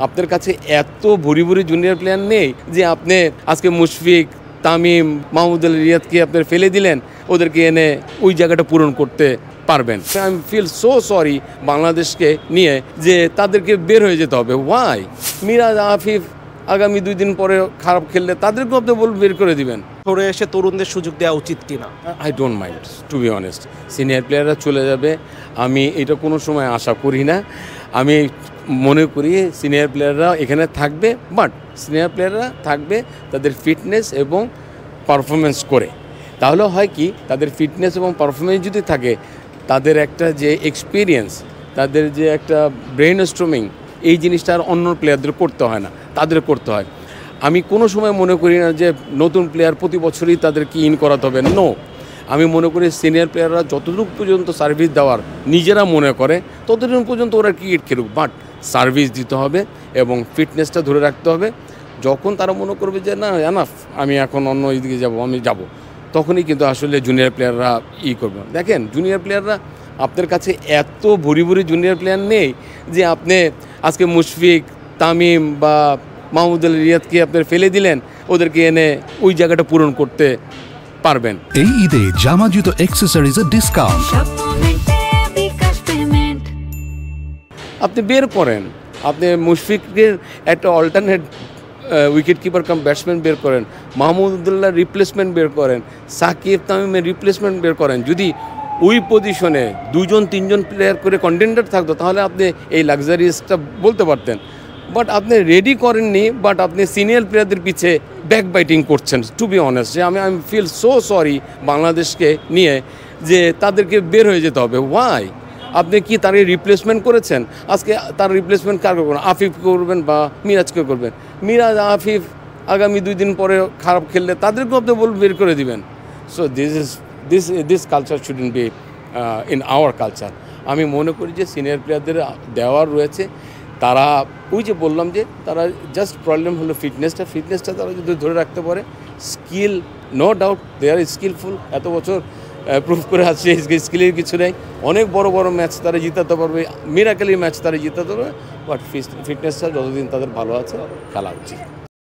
আপনার কাছে এত ভরি ভরি জুনিয়র প্লেয়ার নেই যে আপনি আজকে মুশফিক, তামিম, মাহমুদুল রিয়াদকে আপনার ফেলে দিলেন, ওদেরকে এনে ওই জায়গাটা পূরণ করতে পারবেন। আই ফিল সো সরি বাংলাদেশকে নিয়ে যে তাদেরকে বের হয়ে যেতে হবে। ওয়াই? মিরাজ, আফিফ আগামী 2 দিন পরে খারাপ খেললে তাদেরকেও আপনি বের করে দিবেন। ধরে এসে তরুণদের সুযোগ দেওয়া উচিত কিনা? I don't mind, to be honest. Senior প্লেয়াররা চলে যাবে, আমি এটা কোনো সময় আশা করি না। আমি মনে করি সিনিয়র প্লেয়াররা এখানে থাকবে, বাট সিনিয়র প্লেয়াররা থাকবে তাদের ফিটনেস এবং পারফরমেন্স করে। তাহলে হয় কি, তাদের ফিটনেস এবং পারফরমেন্স যদি থাকে, তাদের একটা যে এক্সপিরিয়েন্স, তাদের যে একটা ব্রেন স্ট্রমিং, এই জিনিসটা আর অন্য প্লেয়ারদের করতে হয় না, তাদের করতে হয়। আমি কোনো সময় মনে করি না যে নতুন প্লেয়ার প্রতি বছরই তাদেরকে ইন করাতে হবে। নো, আমি মনে করি সিনিয়র প্লেয়াররা যতটুকু পর্যন্ত সার্ভিস দেওয়ার নিজেরা মনে করে ততটুকু পর্যন্ত ওরা ক্রিকেট খেলুক, বাট সার্ভিস দিতে হবে এবং ফিটনেসটা ধরে রাখতে হবে। যখন তারা মনে করবে যে না এনাফ, আমি এখন অন্য দিকে যাব, আমি যাব, তখনই কিন্তু আসলে জুনিয়র প্লেয়াররা করবে। দেখেন, জুনিয়র প্লেয়াররা আপনার কাছে এত ভরি ভরি জুনিয়র প্লেয়ার নেই যে আপনি আজকে মুশফিক, তামিম বা মাহমুদুল রিয়াদকে আপনার ফেলে দিলেন, ওদেরকে এনে ওই জায়গাটা পূরণ করতে পারবেন। এই ঈদে জামা জুতো অ্যাকসেসরিজের ডিসকাউন্ট আপনি বের করেন, আপনি মুশফিকের একটা alternate wicket keeper cum batsman বের করেন, মাহমুদুল্লাহ রিপ্লেসমেন্ট বের করেন, সাকিব, তামিমের রিপ্লেসমেন্ট বের করেন। যদি ওই পজিশনে 2-3জন প্লেয়ার করে কন্টেন্ডার থাকতো তাহলে আপনি এই লাক্সারিয়াসটা বলতে পারতেন। বাট আপনি রেডি করেননি, বাট আপনি সিনিয়র প্লেয়ারদের পিছে ব্যাক বাইটিং করছেন। টু বি অনেস্ট, যে আমি ফিল সো সরি বাংলাদেশকে নিয়ে যে তাদেরকে বের হয়ে যেতে হবে। ওয়াই? আপনি কি তার রিপ্লেসমেন্ট করেছেন? আজকে তার রিপ্লেসমেন্ট কার করবেন? আফিফকে করবেন বা মিরাজকে করবেন? মিরাজ, আফিফ আগামী 2 দিন পরে খারাপ খেললে তাদেরকেও আপনি বের করে দিবেন। So this culture shouldn't be in our culture. আমি মনে করি যে সিনিয়র প্লেয়ারদের দেওয়ার রয়েছে, তারা ওই যে বললাম যে তারা জাস্ট প্রবলেম হলো ফিটনেসটা তারা যদি ধরে রাখতে পারে, স্কিল নো ডাউট দে আর স্কিলফুল, এত বছর প্রুভ করে আসছে স্কিলের কিছু নেই। অনেক বড় বড় ম্যাচ তারা জিতাতে পারবে, মিরাকেলি ম্যাচ তারা জিতাতে পারবে, বাট ফিটনেসটা যতদিন তাদের ভালো আছে খেলা উচিত।